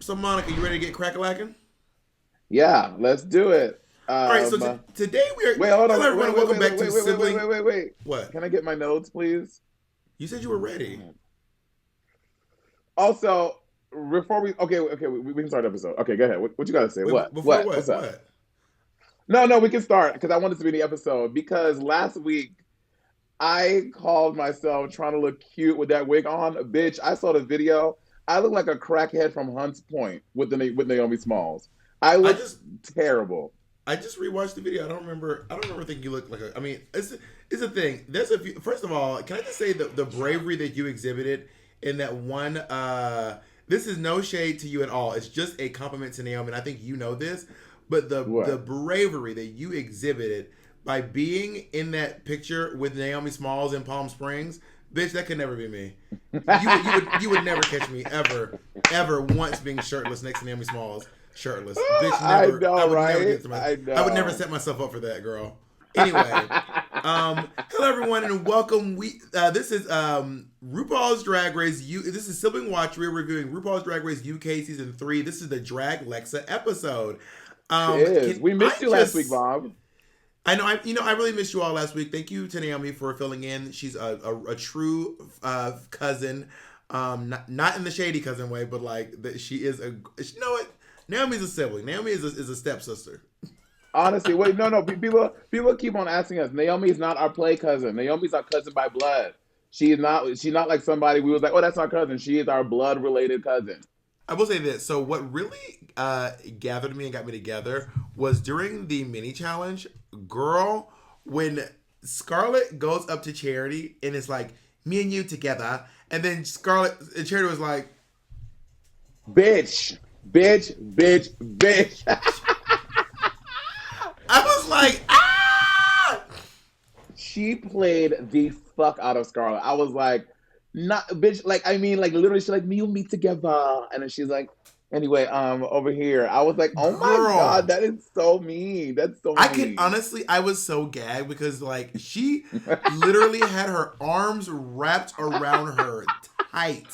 So Monica, you ready to get crack-a-lacking? Yeah, let's do it. All right. So today we are. Wait, hold on. Hello, everyone, Wait, and wait, welcome wait, back wait, to wait, wait, wait, wait, Sibling. wait, wait, wait. What? Can I get my notes, please? You said you were ready. Also, before we can start the episode. Okay, go ahead. What you got to say? Wait, What? before What? what? What's up? What? No, we can start because I want this to be the episode because last week I called myself trying to look cute with that wig on. Bitch, I saw the video. I look like a crackhead from Hunts Point with Naomi Smalls. I I look just terrible. I just rewatched the video. I don't remember. I don't remember thinking you looked like a. I mean, it's a thing. There's a few. First of all, can I just say the bravery that you exhibited in that one. This is no shade to you at all. It's just a compliment to Naomi, and I think you know this. But the What? bravery that you exhibited by being in that picture with Naomi Smalls in Palm Springs, bitch, that could never be me. You would never catch me ever once being shirtless next to Naomi Smalls. Shirtless, bitch. I Never. I know, would never right? get to I I would never know. set myself up for that, girl. Anyway, hello everyone and welcome. This is RuPaul's Drag Race. This is Sibling Watchery. We're reviewing RuPaul's Drag Race UK season 3. This is the Draglexa episode. Is. Can We I missed you last week, just? Bob. I know. I really missed you all last week. Thank you to Naomi for filling in. She's a true cousin. Not in the shady cousin way, but like that she is a. You know what? Naomi's a sibling. Naomi is a stepsister. Honestly, wait, no. People keep on asking us. Naomi is not our play cousin. Naomi's our cousin by blood. She is not. She's not like somebody we was like, oh, that's our cousin. She is our blood related cousin. I will say this. So what really gathered me and got me together was during the mini challenge, girl, when Scarlet goes up to Charity and it's like, me and you together. And then Charity was like, Bitch, bitch. I was like, ah! She played the fuck out of Scarlet. I was like, not bitch. Like I mean, like literally, she's like, me and me together, and then she's like, anyway, over here. I was like, oh my god, Girl. that is so mean. That's so I could mean. honestly, I was so gagged because like she literally had her arms wrapped around her tight.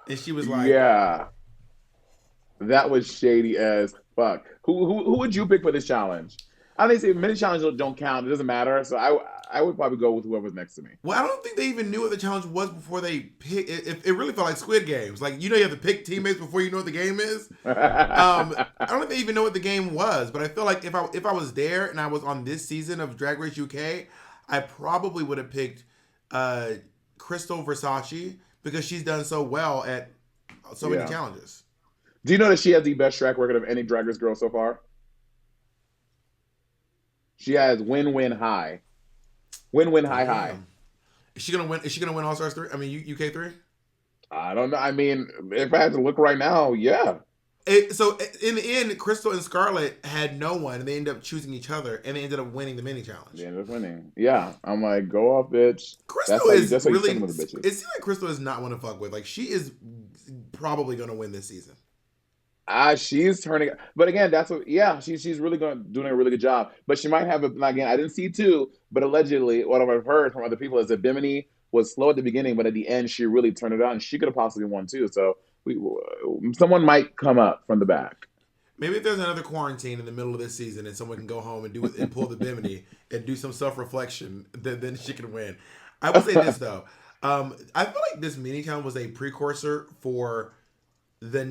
And she was like, Yeah, that was shady as fuck. Who would you pick for this challenge? I think say many challenges don't count. It doesn't matter. So I would probably go with whoever's next to me. well, I don't think they even knew what the challenge was before they picked. It really felt like Squid Games. Like, you have to pick teammates before you know what the game is. I don't think they even know what the game was. But I feel like if I was there and I was on this season of Drag Race UK, I probably would have picked Crystal Versace because she's done so well at so many Yeah. challenges. Do you know that she has the best track record of any Drag Race girl so far? She has win-win high. Win-win high. Damn. Is she gonna win? Is she gonna win All Stars 3? I mean, UK 3. I don't know. I mean, if I had to look right now, yeah. So in the end, Crystal and Scarlet had no one, and they ended up choosing each other, and they ended up winning the mini They challenge. ended up winning. Yeah. I'm like, go off, bitch. Crystal is That's how you really. send them It to the bitches. seems like Crystal is not one to fuck with. Like, she is probably gonna win this season. She's turning, but again, that's what. Yeah, she's really doing a really good job. But she might have a again. I didn't see two, but allegedly, what I've heard from other people is that Bimini was slow at the beginning, but at the end, she really turned it on. She could have possibly won too. So someone might come up from the back. Maybe if there's another quarantine in the middle of this season, and someone can go home and do it and pull the Bimini and do some self reflection, then she can win. I will say this though, I feel like this mini challenge was a precursor for the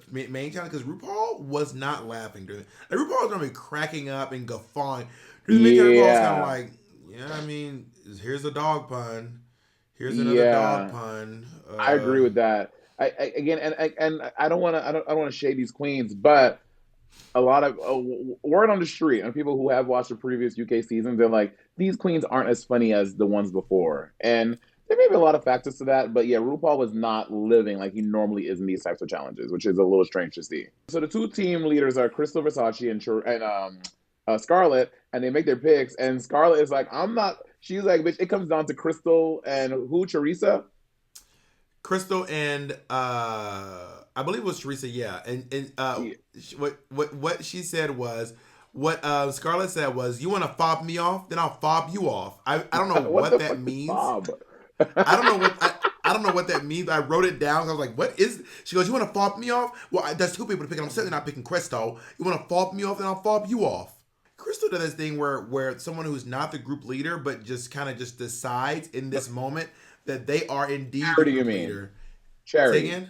main challenge because RuPaul was not laughing during it. Like, RuPaul was gonna be cracking up and guffawing. During the main challenge, RuPaul was kind of Yeah, like, yeah, I mean, here's a dog pun, here's another dog yeah, pun. I agree with that. Again, and I don't want to I don't want to shade these queens, but a lot of word on the street and people who have watched the previous UK seasons, they're like, these queens aren't as funny as the ones before. And there may be a lot of factors to that, but yeah, RuPaul was not living like he normally is in these types of challenges, which is a little strange to see. So the two team leaders are Crystal Versace and Scarlet, and they make their picks. And Scarlet is like, I'm not. She's like, bitch, it comes down to Crystal and who, Teresa? Crystal and I believe it was Teresa, yeah. And Yeah. what she said was what Scarlett said was, you want to fob me off, then I'll fob you off. I don't know What what the that fuck is means. Bob? I don't know what I don't know what that means. I wrote it down. I was like, what is... She goes, you want to fob me off? Well, that's two people to pick. I'm certainly not picking Crystal. You want to fob me off, then I'll fob you off. Crystal does this thing where someone who's not the group leader, but just kind of just decides in this moment that they are indeed Charity, the group you mean? leader. Charity. Say again?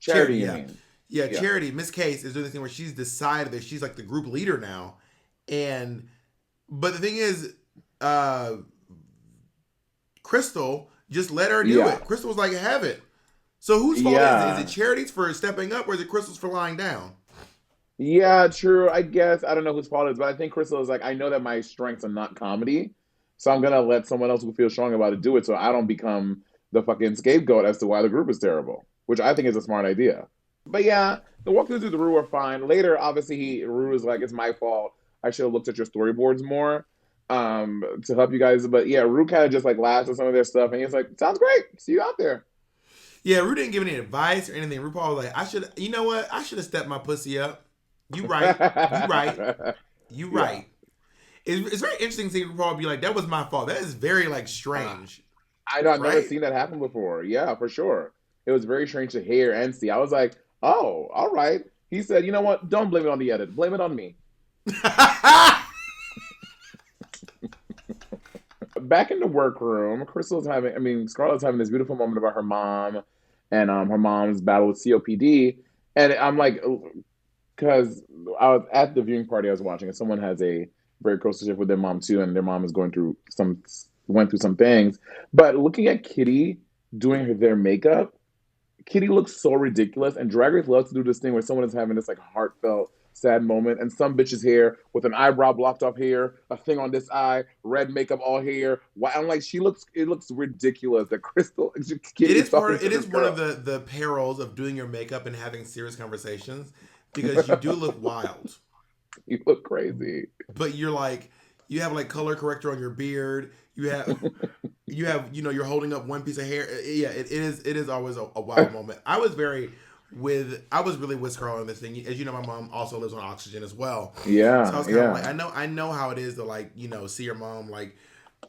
Charity, yeah. you mean? Yeah, Charity, Miss Case, is doing this thing where she's decided that she's like the group leader now. But the thing is, Crystal just let her do it. Crystal was like, have it. So whose fault is it? Is it Charity's for stepping up or is it Crystal's for lying down? Yeah, true. I guess I don't know whose fault it is, but I think Crystal is like, I know that my strengths are not comedy, so I'm gonna let someone else who feels strong about it do it, so I don't become the fucking scapegoat as to why the group is terrible, which I think is a smart idea. But yeah, the walkthroughs through the Rue are fine. Later, obviously, Rue is like, it's my fault. I should have looked at your storyboards more to help you guys. But yeah, Rue kind of just like laughs at some of their stuff, and he's like, sounds great. See you out there. Yeah, Rue didn't give any advice or anything. Rupaul was like, you know what? I should have stepped my pussy up. You right. You right. It's very interesting seeing Rupaul be like, that was my fault. That is very like strange. I know, I've never seen that happen before. Yeah, for sure. It was very strange to hear and see. I was like, oh, all right. He said, you know what? Don't blame it on the edit. Blame it on me. Back in the workroom, Scarlett's having this beautiful moment about her mom and her mom's battle with COPD. And I'm like, because I was at the viewing party I was watching, and someone has a very close relationship with their mom too, and their mom is went through some things. But looking at Kitty doing their makeup, Kitty looks so ridiculous, and Drag Race loves to do this thing where someone is having this like heartfelt, sad moment, and some bitch is here with an eyebrow blocked off here, a thing on this eye, red makeup all here. I'm like, it looks ridiculous. That Crystal, Kitty it is one of the perils of doing your makeup and having serious conversations, because you do look wild. You look crazy. But you're like, you have like color corrector on your beard. You have, you're holding up one piece of hair. Yeah, it is always a wild moment. I was really with Scarlet on this thing. As you know, my mom also lives on oxygen as well. Yeah. So I was kind of like, I know how it is to like, see your mom like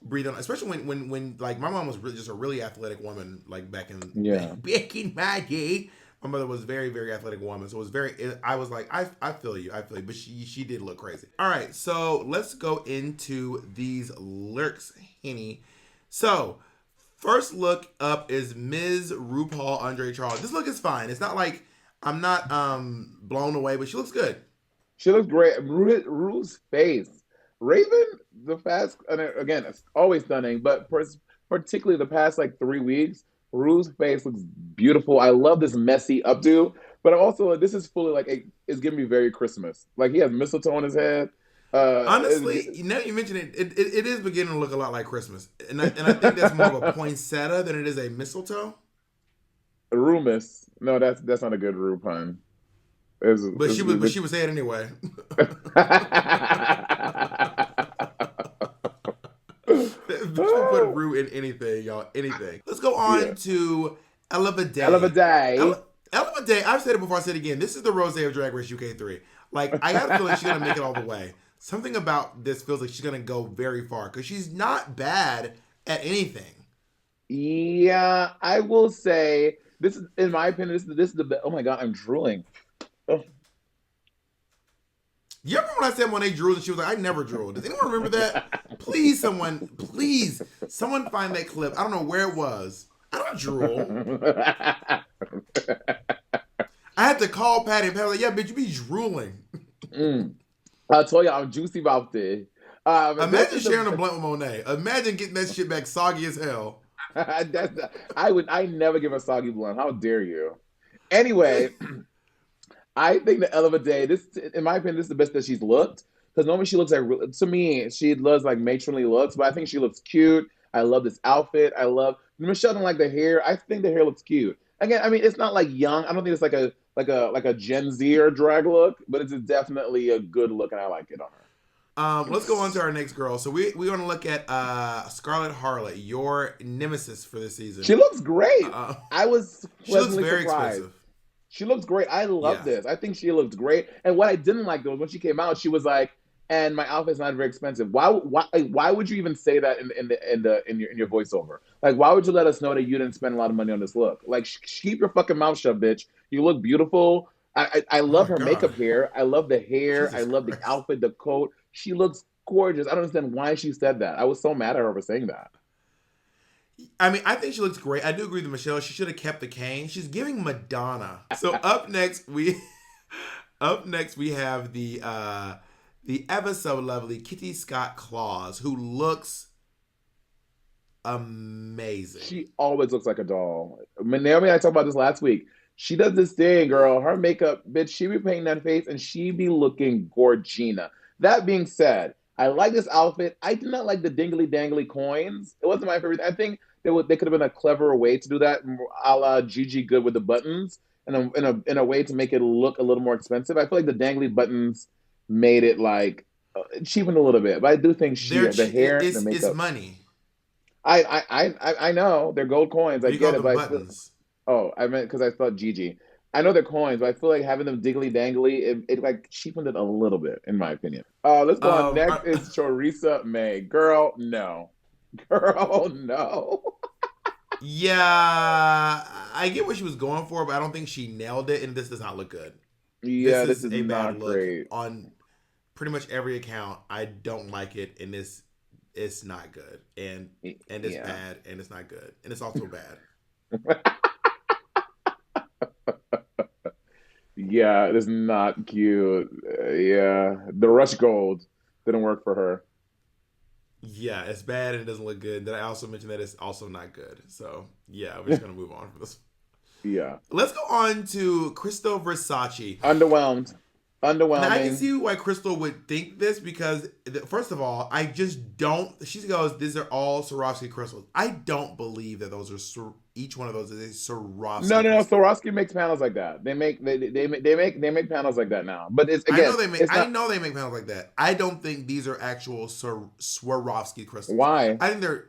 breathe on, especially when like my mom was just a really athletic woman, like back in my day. My mother was a very, very athletic woman. So I was like, I feel you. But she did look crazy. All right. So let's go into these lurks, Henny. So first look up is Ms. Rupaul Andre Charles. This look is fine. It's not like I'm not blown away, but she looks good. She looks great. Rue's face. Raven, again, it's always stunning, but particularly the past like 3 weeks, Rue's face looks beautiful. I love this messy updo, but also this is fully like it's giving me very Christmas. Like he has mistletoe on his head. Honestly, now you mention it, it is beginning to look a lot like Christmas, and I think that's more of a poinsettia than it is a mistletoe. Rumus. No, that's not a good Rue pun. But she would say it anyway. Put Rue in anything, y'all. Anything. Let's go on to Elevade. Elevade. I've said it before. I said it again. This is the Rose of Drag Race UK 3. Like, I gotta feel like she's gonna make it all the way. Something about this feels like she's gonna go very far because she's not bad at anything. Yeah, I will say this is, in my opinion, this is the best. Oh my god, I'm drooling. Oh. You remember when I said Monet drooled and she was like, I never drooled? Does anyone remember that? Please, someone find that clip. I don't know where it was. I don't drool. I had to call Patty, and Patty was like, yeah, bitch, you be drooling. I told you I'm juicy about this. Imagine sharing a blunt with Monet. Imagine getting that shit back soggy as hell. I never give a soggy blunt. How dare you? Anyway, I think the Elevade, this, in my opinion, this is the best that she's looked. Because normally she looks like, to me, she loves like matronly looks, but I think she looks cute. I love this outfit. Michelle don't like the hair. I think the hair looks cute. Again, I mean, it's not like young. I don't think it's like a Gen Z or drag look, but it's definitely a good look, and I like it on her. Let's go on to our next girl. So we're going to look at Scarlet Harlot, your nemesis for this season. She looks great. I was she looks very surprised. Expensive. She looks great. I love this. I think she looked great. And what I didn't like though, when she came out, she was like, and my outfit's not very expensive. Why would you even say that in your voiceover? Like, why would you let us know that you didn't spend a lot of money on this look? Like, keep your fucking mouth shut, bitch. You look beautiful. I Oh love my her God. makeup here. I love the hair. I Jesus love the Christ. outfit, the coat. She looks gorgeous. I don't understand why she said that. I was so mad at her for saying that. I mean, I think she looks great. I do agree with Michelle. She should have kept the cane. She's giving Madonna. So up next we have the ever so lovely Kitty Scott Claus, who looks amazing. She always looks like a doll. Naomi and I talked about this last week. She does this thing, girl. Her makeup, bitch, she be painting that face and she be looking gorgina. That being said, I like this outfit. I do not like the dingly dangly coins. It wasn't my favorite. I think they could have been a cleverer way to do that, a la Gigi Good with the buttons, in a way to make it look a little more expensive. I feel like the dangly buttons made it like cheapened a little bit. But I do think the hair, the It's makeup. money. I know they're gold coins. I You get call it, them but I feel. buttons. Oh, I meant because I thought Gigi. I know they're coins, but I feel like having them diggly dangly, it like cheapened it a little bit, in my opinion. Let's go on. Um, Next is Choriza May. Girl, no. Girl, no. yeah, I get what she was going for, but I don't think she nailed it, and this does not look good. This Yeah, this is is a bad not look great. on pretty much every account. I don't like it, and it's not good, and it's Yeah. bad, and it's not good, and it's also bad. Yeah, it is not cute. Yeah, the rush gold didn't work for her. Yeah, it's bad and it doesn't look good. Then I also mentioned that it's also not good. So yeah, we're just gonna move on from this. Yeah. Let's go on to Crystal Versace. Underwhelmed. Now I can Underwhelming. see why Crystal would think this because first of all, I just don't. She goes, "These are all Swarovski crystals." I don't believe that those are each one of those is a No, Swarovski no, no. crystal. Swarovski makes panels like that. They make panels like that now. But it's again, it's I not know they make panels like that. I don't think these are actual Swarovski crystals. why. I think they're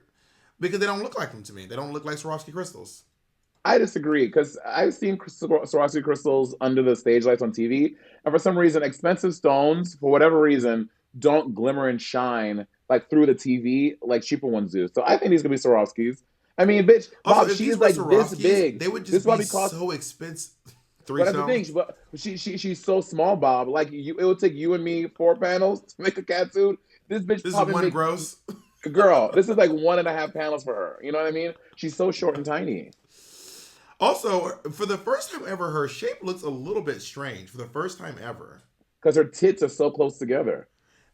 because they don't look like them to me. They don't look like Swarovski crystals. I disagree because I've seen Swarovski crystals under the stage lights on TV, and for some reason, expensive stones, for whatever reason, don't glimmer and shine like through the TV like cheaper ones do. So I think these could be Swarovskis. I mean, bitch, Also, Bob, if she these is were like this Swarovskis, big. they would This just be probably cost. so expensive. Three But that's the thing. stones. She's so small, Bob. Like it would take you and me 4 panels to make a cat suit. This bitch This is probably one make gross. girl. This is like 1.5 panels for her. You know what I mean? She's so short and tiny Also, for the first time ever, her shape looks a little bit strange. For the first time ever, because her tits are so close together.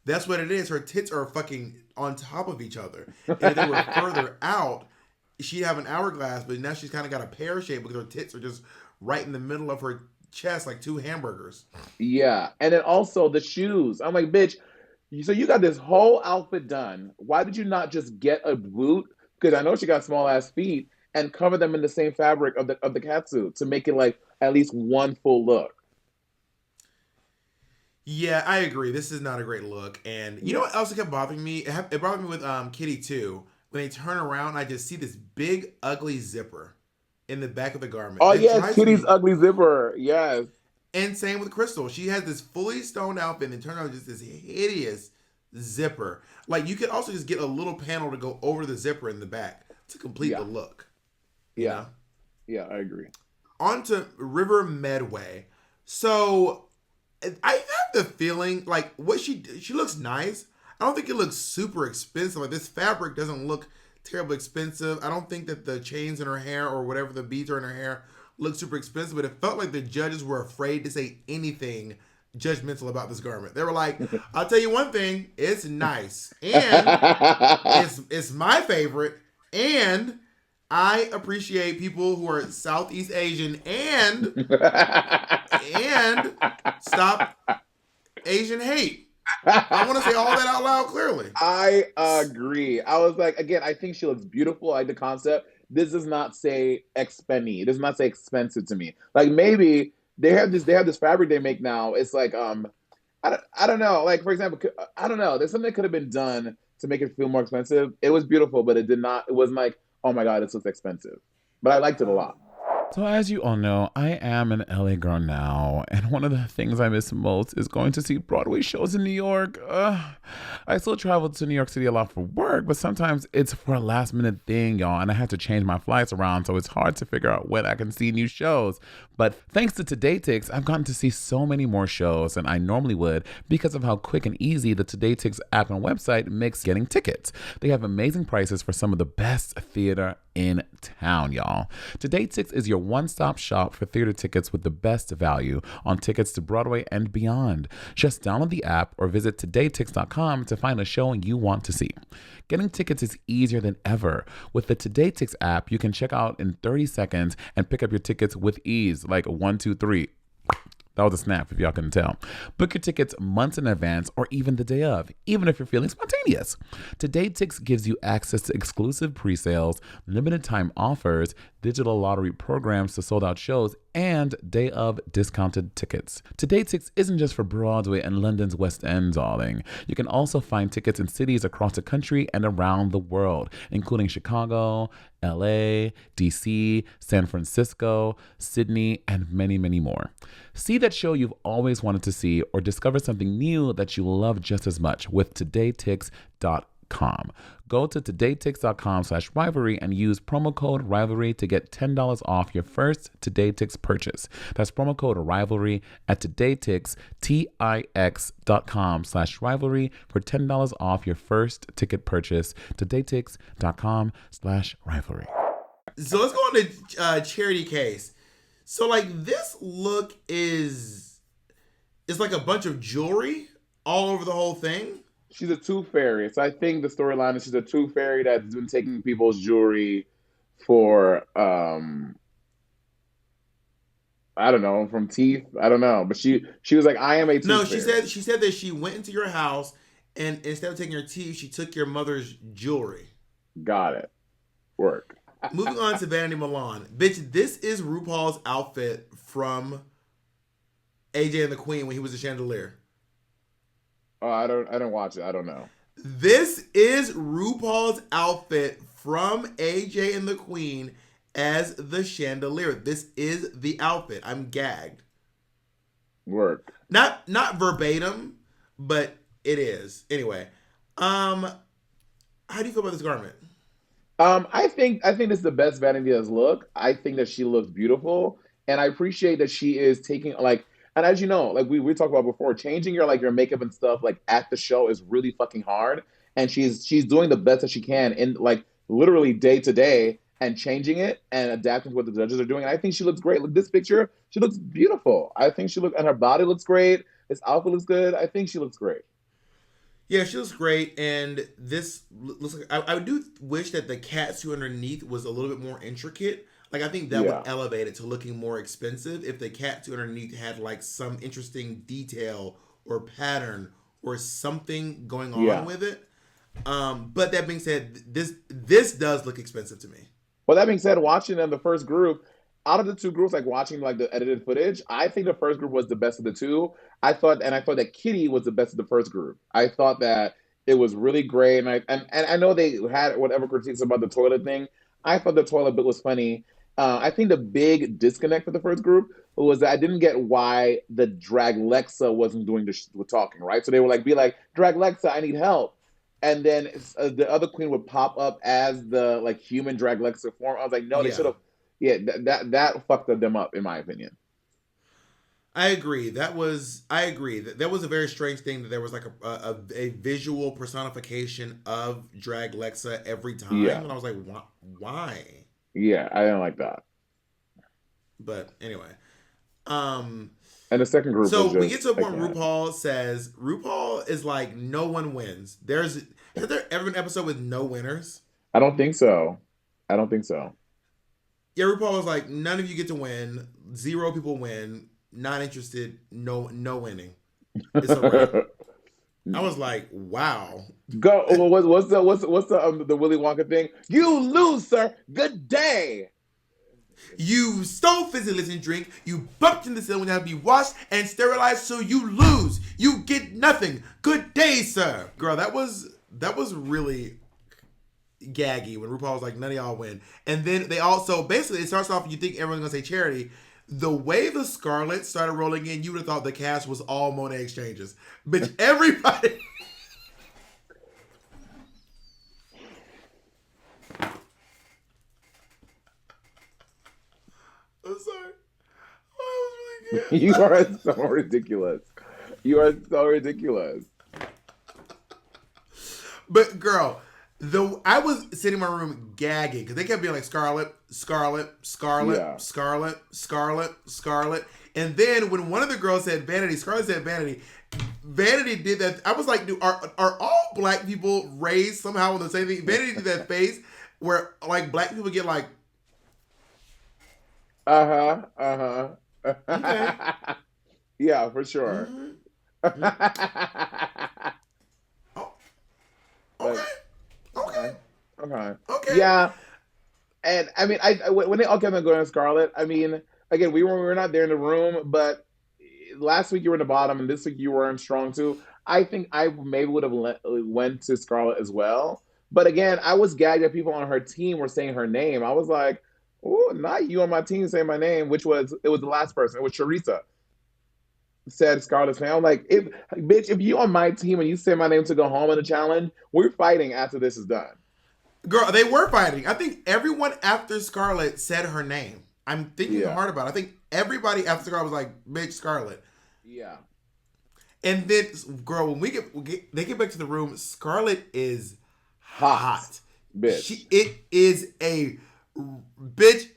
that's what it is. Her tits are fucking on top of each other. And if they were further out, she'd have an hourglass, but now she's kind of got a pear shape because her tits are just right in the middle of her chest, like two hamburgers. Yeah, and then also the shoes. I'm like, bitch. So you got this whole outfit done. Why did you not just get a boot? Because I know she got small ass feet and cover them in the same fabric of the cat suit to make it like at least one full look. Yeah, I agree. This is not a great look. And you know Yeah. what else kept bothering me? It bothered me with Kitty too. When they turn around, I just see this big, ugly zipper in the back of the garment. Oh That yes, drives Kitty's me ugly zipper. Yes. And same with Crystal. She has this fully stoned outfit and turned out just this hideous zipper. Like you could also just get a little panel to go over the zipper in the back to complete the Yeah. look. You Yeah. know? Yeah, I agree. On to River Medway. So I have the feeling like what she looks nice. I don't think it looks super expensive. Like this fabric doesn't look terribly expensive. I don't think that the chains in her hair or whatever the beads are in her hair look super expensive, but it felt like the judges were afraid to say anything judgmental about this garment. They were like, I'll tell you one thing, it's nice. And it's my favorite. And I appreciate people who are Southeast Asian and stop Asian hate. I want to say all that out loud clearly. I agree. I was like, again, I think she looks beautiful. I like the concept. This does not say expenny. It does not say expensive to me. Like maybe they have this fabric they make now. It's like I don't know. Like for example, I don't know. There's something that could have been done to make it feel more expensive. It was beautiful, but it did not. It wasn't like, oh my god, this looks expensive. But I liked it a lot. So as you all know, I am an LA girl now, and one of the things I miss most is going to see Broadway shows in New York. I still travel to New York City a lot for work, but sometimes it's for a last minute thing, y'all, and I have to change my flights around, so it's hard to figure out when I can see new shows. But thanks to Today Tix, I've gotten to see so many more shows than I normally would because of how quick and easy the Today Tix app and website makes getting tickets. They have amazing prices for some of the best theater in town, y'all. Today Tix is your one-stop shop for theater tickets with the best value on tickets to Broadway and beyond. Just download the app or visit todaytix.com to find a show you want to see. Getting tickets is easier than ever. With the Today Tix app, you can check out in 30 seconds and pick up your tickets with ease, like 1, 2, 3. That was a snap, if y'all couldn't tell. Book your tickets months in advance or even the day of, even if you're feeling spontaneous. Today Tix gives you access to exclusive pre-sales, limited time offers, digital lottery programs to sold out shows, and day of discounted tickets. Today Tix isn't just for Broadway and London's West End, darling. You can also find tickets in cities across the country and around the world, including Chicago, LA, DC, San Francisco, Sydney, and many, many more. See that show you've always wanted to see or discover something new that you love just as much with todaytix.com. Go to todaytix.com/rivalry and use promo code rivalry to get $10 off your first Today Tix purchase. That's promo code rivalry at todaytix.com/rivalry for $10 off your first ticket purchase. todaytix.com/rivalry. So let's go on to Charity Case. So like this look is like a bunch of jewelry all over the whole thing. She's a tooth fairy. So I think the storyline is she's a tooth fairy that's been taking people's jewelry for I don't know, from teeth. I don't know. But she was like, I am a tooth fairy. No, she said that she went into your house and instead of taking your teeth, she took your mother's jewelry. Got it. Work. Moving on to Vanity Milan. Bitch, this is Rupaul's outfit from AJ and the Queen when he was a chandelier. Oh, I don't watch it. I don't know. This is RuPaul's outfit from AJ and the Queen as the chandelier. This is the outfit. I'm gagged. Work. Not verbatim, but it is. Anyway, how do you feel about this garment? I think this is the best Vanity does look. I think that she looks beautiful, and I appreciate that she is taking like. And as you know, like we talked about before, changing your makeup and stuff like at the show is really fucking hard. And she's doing the best that she can in like literally day to day and changing it and adapting to what the judges are doing. And I think she looks great. Look, this picture, she looks beautiful. I think and her body looks great. This outfit looks good. I think she looks great. Yeah, she looks great. And this looks like I do wish that the catsuit underneath was a little bit more intricate. Like, I think that would elevate it to looking more expensive if the catsuit underneath had, like, some interesting detail or pattern or something going on with it. But that being said, this does look expensive to me. Well, that being said, watching the first group, out of the two groups, like watching like the edited footage, I think the first group was the best of the two. I thought that Kitty was the best of the first group. I thought that it was really great. And I know they had whatever critiques about the toilet thing. I thought the toilet bit was funny. I think the big disconnect for the first group was that I didn't get why the Draglexa wasn't doing the talking, right? So they were like, Draglexa, I need help. And then the other queen would pop up as the like human Draglexa form. I was like, no, they should have. Yeah, that fucked them up, in my opinion. I agree. That was a very strange thing that there was like a visual personification of Draglexa every time. Yeah. And I was like, why? Yeah, I didn't like that. But anyway. And the second group. So we get to a point where RuPaul is like, no one wins. Has there ever been an episode with no winners? I don't think so. Yeah, RuPaul was like, none of you get to win. 0 people win. Not interested. No winning. It's a wrap. I was like, wow. Go. What's the Willy Wonka thing? You lose, sir. Good day. You stole Fizzy Listen drink. You bumped in the ceiling when you had to be washed and sterilized, so you lose. You get nothing. Good day, sir. Girl, that was really. gaggy when RuPaul was like, none of y'all win. And then they also, basically, it starts off, you think everyone's going to say Charity. The way the Scarlet started rolling in, you would have thought the cast was all Monet exchanges. Bitch, everybody... I'm sorry. Oh, that was really good. You are so ridiculous. You are so ridiculous. But girl, I was sitting in my room gagging because they kept being like Scarlet, Scarlet, Scarlet, Yeah. Scarlet, Scarlet, Scarlet. And then when one of the girls said Vanity, Scarlet said Vanity. Vanity did that. I was like, dude, are all black people raised somehow with the same thing? Vanity did that face where like black people get like, Okay. Yeah, for sure. Mm-hmm. Oh. Okay. Okay. Okay. Yeah. And I mean, when they all kept on going to Scarlet, I mean, again, we were not there in the room, but last week you were in the bottom, and this week you were in strong too. I think I maybe would have went to Scarlet as well, but again, I was gagged that people on her team were saying her name. I was like, "Oh, not you on my team saying my name," it was the last person. It was Charissa said Scarlet's name. I'm like, if you on my team and you say my name to go home in the challenge, we're fighting after this is done. Girl, they were fighting. I think everyone after Scarlet said her name. I'm thinking hard about it. I think everybody after Scarlet was like, bitch, Scarlet. Yeah. And then, girl, when they get back to the room, Scarlet is hot. Bitch. It is a bitch.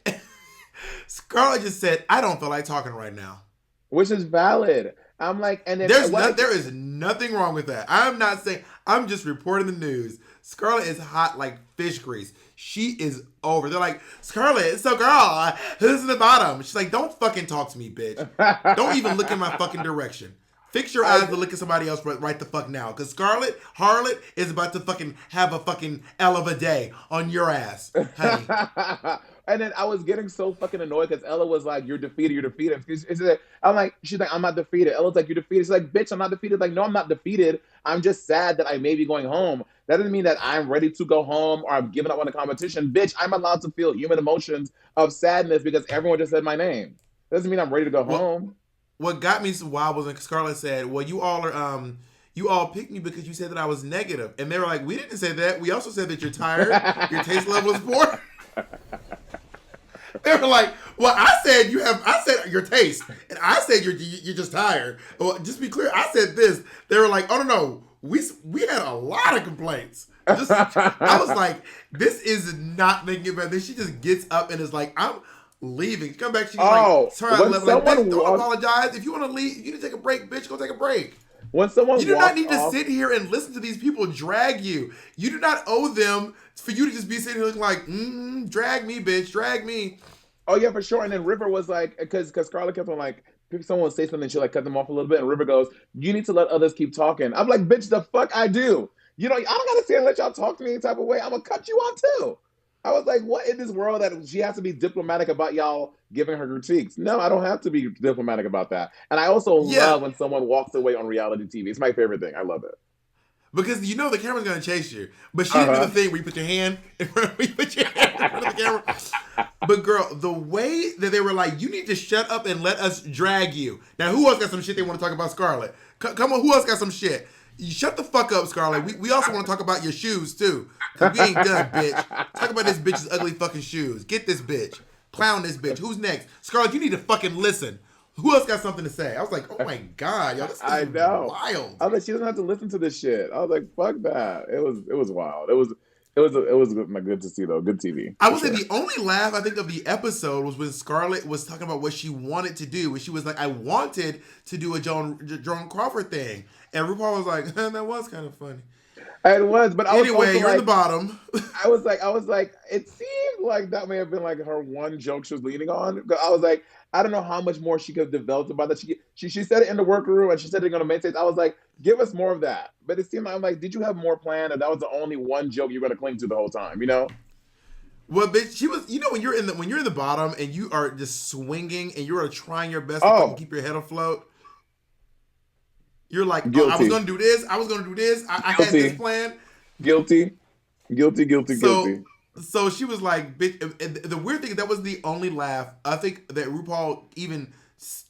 Scarlet just said, I don't feel like talking right now. Which is valid. I'm like, and then there is nothing wrong with that. I'm not saying, I'm just reporting the news. Scarlet is hot like fish grease. She is over. They're like, Scarlet, so girl, who's in the bottom? She's like, don't fucking talk to me, bitch. Don't even look in my fucking direction. Fix your eyes to look at somebody else right the fuck now. Because Scarlet, Harlot, is about to fucking have a fucking L of a day on your ass, honey. And then I was getting so fucking annoyed because Ella was like, you're defeated, you're defeated. I'm like, she's like, I'm not defeated. Ella's like, you're defeated. She's like, bitch, I'm not defeated. Like, no, I'm not defeated. I'm just sad that I may be going home. That doesn't mean that I'm ready to go home or I'm giving up on the competition. Bitch, I'm allowed to feel human emotions of sadness because everyone just said my name. That doesn't mean I'm ready to go home. What got me so wild was when Scarlett said, well, you all picked me because you said that I was negative. And they were like, we didn't say that. We also said that you're tired. Your taste level is poor. They were like, well, I said your taste. And I said you're just tired. Well, just be clear, I said this. They were like, oh, no. We had a lot of complaints. I was like, this is not making it better. Then she just gets up and is like, I'm leaving. She come back, she's like, sorry, don't apologize. If you want to leave, you need to take a break, bitch. Go take a break. When someone you do not need to sit here and listen to these people drag you. You do not owe them for you to just be sitting here looking like, drag me, bitch, drag me. Oh yeah, for sure. And then River was like, because Scarlet kept on like, someone would say something, she like cut them off a little bit, and River goes, you need to let others keep talking. I'm like, bitch, the fuck I do. You know, I don't gotta sit and let y'all talk to me any type of way. I'm gonna cut you off too. I was like, what in this world that she has to be diplomatic about y'all giving her critiques? No, I don't have to be diplomatic about that. And I also love when someone walks away on reality TV. It's my favorite thing. I love it. Because you know the camera's gonna chase you. But she didn't do the thing where you put your hand in front of the camera. But girl, the way that they were like, you need to shut up and let us drag you. Now, who else got some shit they want to talk about Scarlet? Come on, who else got some shit? You shut the fuck up, Scarlet. We also want to talk about your shoes, too. Because we ain't done, bitch. Talk about this bitch's ugly fucking shoes. Get this bitch. Clown this bitch. Who's next? Scarlet, you need to fucking listen. Who else got something to say? I was like, oh my God, y'all, this is wild. I was like, she doesn't have to listen to this shit. I was like, fuck that. It was wild. It was good to see though. Good TV. I would say the only laugh I think of the episode was when Scarlett was talking about what she wanted to do. When she was like, I wanted to do a Joan Crawford thing. And RuPaul was like, that was kind of funny. It was, but anyway, you're in the bottom. I was like, it seemed like that may have been like her one joke she was leaning on. I was like, I don't know how much more she could have developed about that. She said it in the workroom and she said it on the main stage. I was like, give us more of that. But it seemed like, I'm like, did you have more planned? And that was the only one joke you're going to cling to the whole time, you know? Well, bitch, she was, you know, when you're in the bottom and you are just swinging and you are trying your best to keep your head afloat. You're like, I was going to do this. I was going to do this. I had this plan. Guilty. Guilty, guilty, So, guilty. so she was like, bitch. And the weird thing, that was the only laugh I think that RuPaul even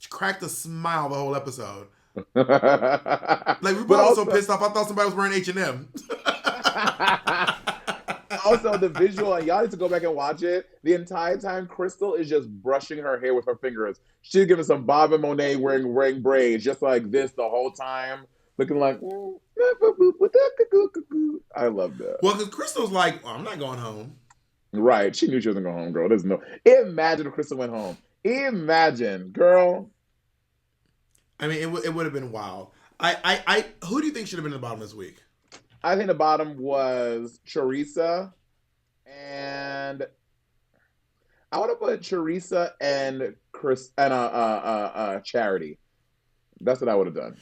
cracked a smile the whole episode. Like But RuPaul was so also, pissed off, I thought somebody was wearing H&M. also the visual, and y'all need to go back and watch it. The entire time, Crystal is just brushing her hair with her fingers. She's giving some Bob and Monet wearing braids, just like this the whole time, looking like. I love that. Well, because Crystal's like, I'm not going home. Right, she knew she wasn't going home, girl. There's no. Imagine if Crystal went home. Imagine, girl. I mean, it would have been wild. Who do you think should have been at the bottom this week? I think the bottom was Teresa, and I would have put Teresa and Chris and Charity. That's what I would have done.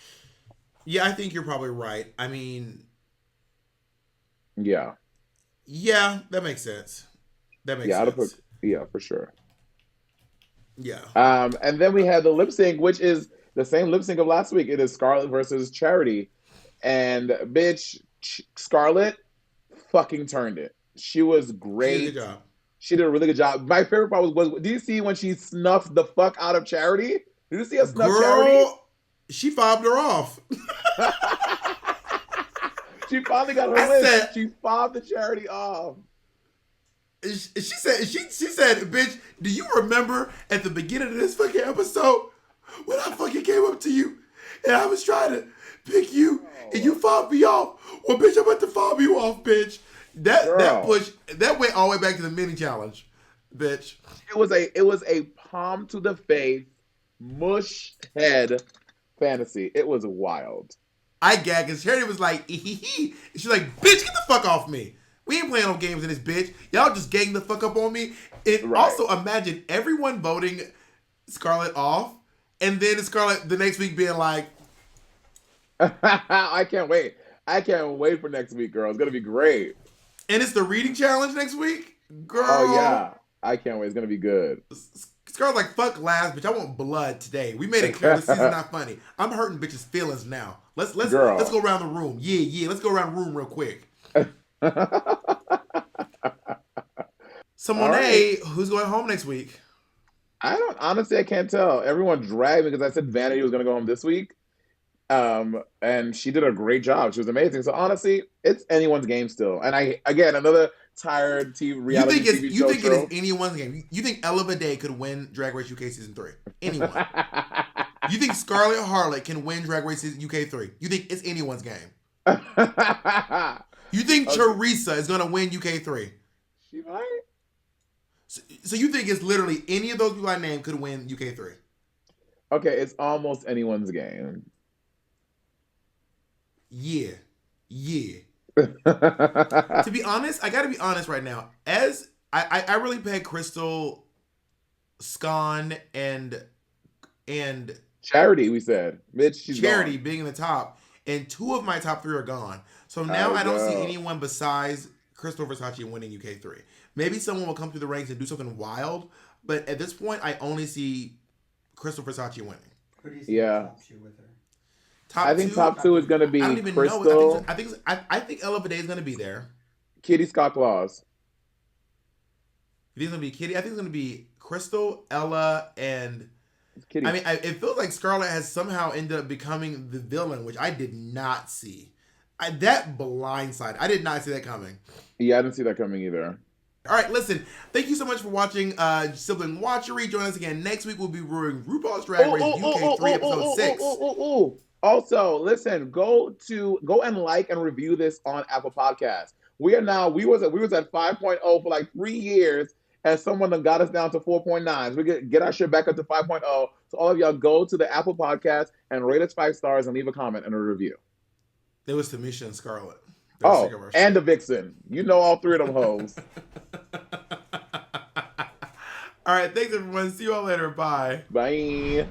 Yeah, I think you're probably right. I mean, Yeah, that makes sense. That makes yeah, I'd have sense. put for sure. Yeah. And then we had the lip sync, which is the same lip sync of last week. It is Scarlet versus Charity, and bitch, Scarlet fucking turned it. She was great. She did a good job. She did a really good job. My favorite part was did you see when she snuffed the fuck out of Charity? Did you see her snuff Charity? She fobbed her off. She finally got her list. She fobbed the Charity off. She said, bitch, do you remember at the beginning of this fucking episode when I fucking came up to you and I was trying to pick you and you fobbed me off? Well, bitch, I'm about to fob you off, bitch. That went all the way back to the mini challenge, bitch. It was a palm to the face, mush head fantasy. It was wild. I gagged because Charity was like, "She's like, bitch, get the fuck off me. We ain't playing no games in this bitch. Y'all just gang the fuck up on me." And also imagine everyone voting Scarlet off, and then Scarlet the next week being like, I can't wait. I can't wait for next week, girl. It's gonna be great. And it's the reading challenge next week, girl. Oh yeah, I can't wait. It's gonna be good. Scarlet's like, fuck last, bitch. I want blood today. We made it clear this season's not funny. I'm hurting bitches' feelings now. Let's go around the room. Yeah. Let's go around the room real quick. So Monet, who's going home next week? I can't tell. Everyone dragged me because I said Vanity was gonna go home this week. And she did a great job. She was amazing. So honestly, it's anyone's game still. And another tired reality TV show. You think it is anyone's game? You think Ella Day could win Drag Race UK Season 3? Anyone? You think Scarlet Harlot can win Drag Race UK 3? You think it's anyone's game? You think Teresa is gonna win UK 3? She might. So you think it's literally any of those people I named could win UK 3? Okay, it's almost anyone's game. Yeah. To be honest, I gotta be honest right now. As I really peg Crystal, Scone, and Charity, we said. Bitch, she's Charity gone. being in the top, and 2 of my top 3 are gone. So now I don't see anyone besides Crystal Versace winning UK 3. Maybe someone will come through the ranks and do something wild, but at this point, I only see Crystal Versace winning. Who do you see top 2 with her? I think top 2 is going to be I don't even Crystal. know. I think Ella Day is going to be there. Kitty Scott Claus. You think it's going to be Kitty? I think it's going to be Crystal, Ella, and Kitty. I mean, it feels like Scarlet has somehow ended up becoming the villain, which I did not see. That blindside, I did not see that coming. Yeah, I didn't see that coming either. All right, listen. Thank you so much for watching Sibling Watchery. Join us again next week. We'll be reviewing RuPaul's Drag Race UK 3 episode 6. Also, listen, go and like and review this on Apple Podcasts. We was at 5.0 for like 3 years, and someone got us down to 4.9. So we get our shit back up to 5.0. So all of y'all go to the Apple Podcast and rate us 5 stars and leave a comment and a review. It was Tamisha and Scarlet. And the Vixen. You know all 3 of them hoes. All right, thanks everyone. See you all later. Bye. Bye.